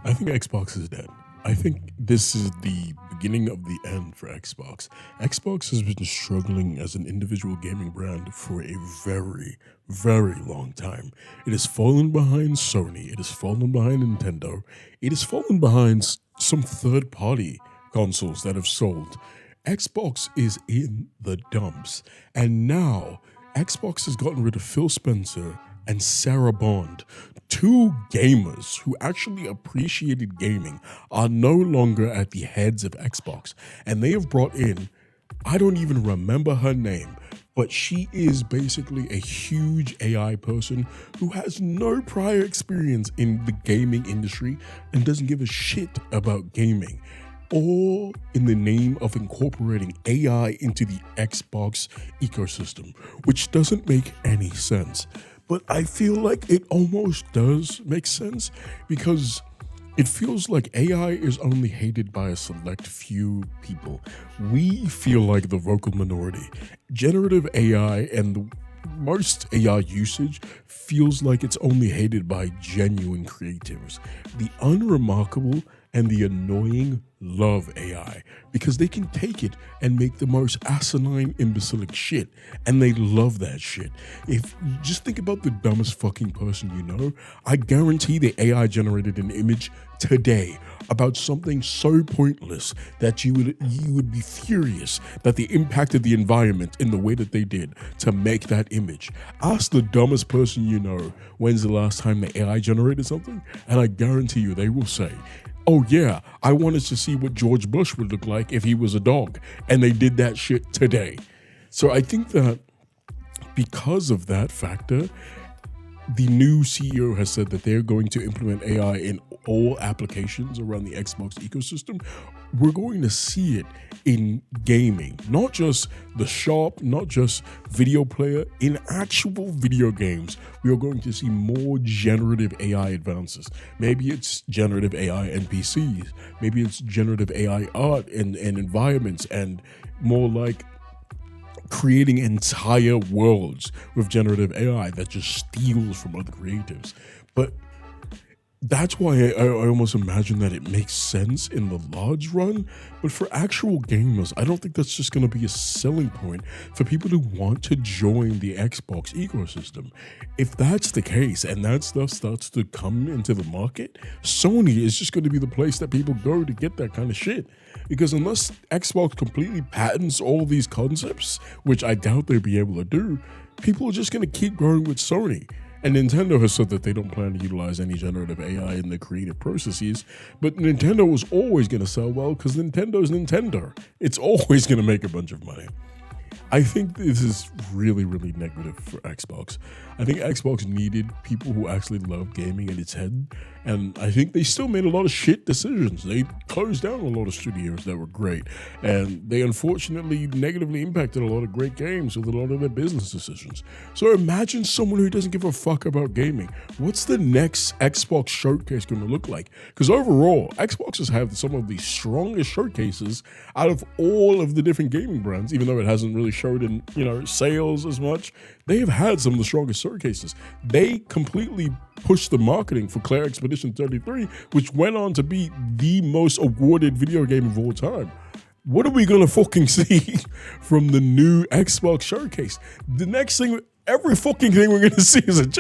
I think Xbox is dead. I think this is the beginning of the end for Xbox. Xbox has been struggling as an individual gaming brand for a very, very long time. It has fallen behind Sony, it has fallen behind Nintendo, it has fallen behind some third party consoles that have sold. Xbox is in the dumps. And now Xbox has gotten rid of Phil Spencer and Sarah Bond. Two gamers who actually appreciated gaming are no longer at the heads of Xbox. And they have brought in, I don't even remember her name, but she is basically a huge AI person who has no prior experience in the gaming industry and doesn't give a shit about gaming, all in the name of incorporating AI into the Xbox ecosystem, which doesn't make any sense. But I feel like it almost does make sense because it feels like AI is only hated by a select few people. We feel like the vocal minority. Generative AI and most AI usage feels like it's only hated by genuine creatives. The unremarkable and the annoying love AI because they can take it and make the most asinine, imbecilic shit, and they love that shit. If you just think about the dumbest fucking person you know, I guarantee the AI generated an image today about something so pointless that you would be furious that they impacted the environment in the way that they did to make that image. Ask the dumbest person you know when's the last time the AI generated something, and I guarantee you they will say, oh yeah, I wanted to see what George Bush would look like if he was a dog. And they did that shit today. So I think that because of that factor, the new CEO has said that they're going to implement AI in all applications around the Xbox ecosystem. We're going to see it in gaming, not just the shop, not just video player, in actual video games. We are going to see more generative AI advances. Maybe it's generative AI NPCs, maybe it's generative AI art and environments, and more like creating entire worlds with generative AI that just steals from other creatives. But that's why I almost imagine that it makes sense in the large run. But for actual gamers, I don't think that's just going to be a selling point for people who want to join the Xbox ecosystem. If that's the case and that stuff starts to come into the market, Sony is just going to be the place that people go to get that kind of shit. Because unless Xbox completely patents all these concepts, which I doubt they'll be able to do, people are just going to keep going with Sony. And Nintendo has said that they don't plan to utilize any generative AI in their creative processes, but Nintendo was always going to sell well because Nintendo's Nintendo. It's always going to make a bunch of money. I think this is really, really negative for Xbox. I think Xbox needed people who actually love gaming at its head, and I think they still made a lot of shit decisions. They closed down a lot of studios that were great, and they unfortunately negatively impacted a lot of great games with a lot of their business decisions. So imagine someone who doesn't give a fuck about gaming. What's the next Xbox showcase going to look like? Because overall, Xboxes have some of the strongest showcases out of all of the different gaming brands, even though it hasn't really showed in, sales as much. They have had some of the strongest showcases. They completely pushed the marketing for Claire Expedition 33, which went on to be the most awarded video game of all time. What are we gonna fucking see from the new Xbox showcase? The next thing, every fucking thing we're gonna see is an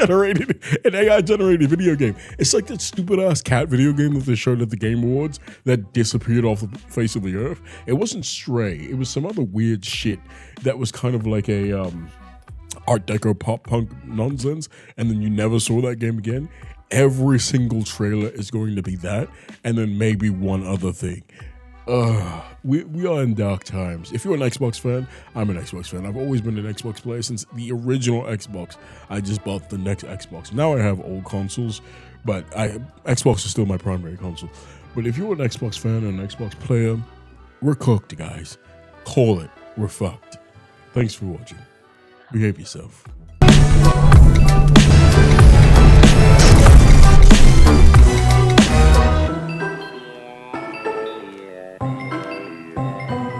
AI generated video game. It's like that stupid ass cat video game that they showed at the Game Awards that disappeared off the face of the earth. It wasn't Stray. It was some other weird shit that was kind of like a Art Deco pop punk nonsense, and then you never saw that game again. Every single trailer is going to be that, and then maybe one other thing. We are in dark times. If you're an Xbox fan, I'm an Xbox fan. I've always been an Xbox player since the original Xbox. I just bought the next Xbox. Now I have old consoles, but Xbox is still my primary console. But if you're an Xbox fan and an Xbox player, we're cooked, guys. Call it. We're fucked. Thanks for watching. Behave yourself.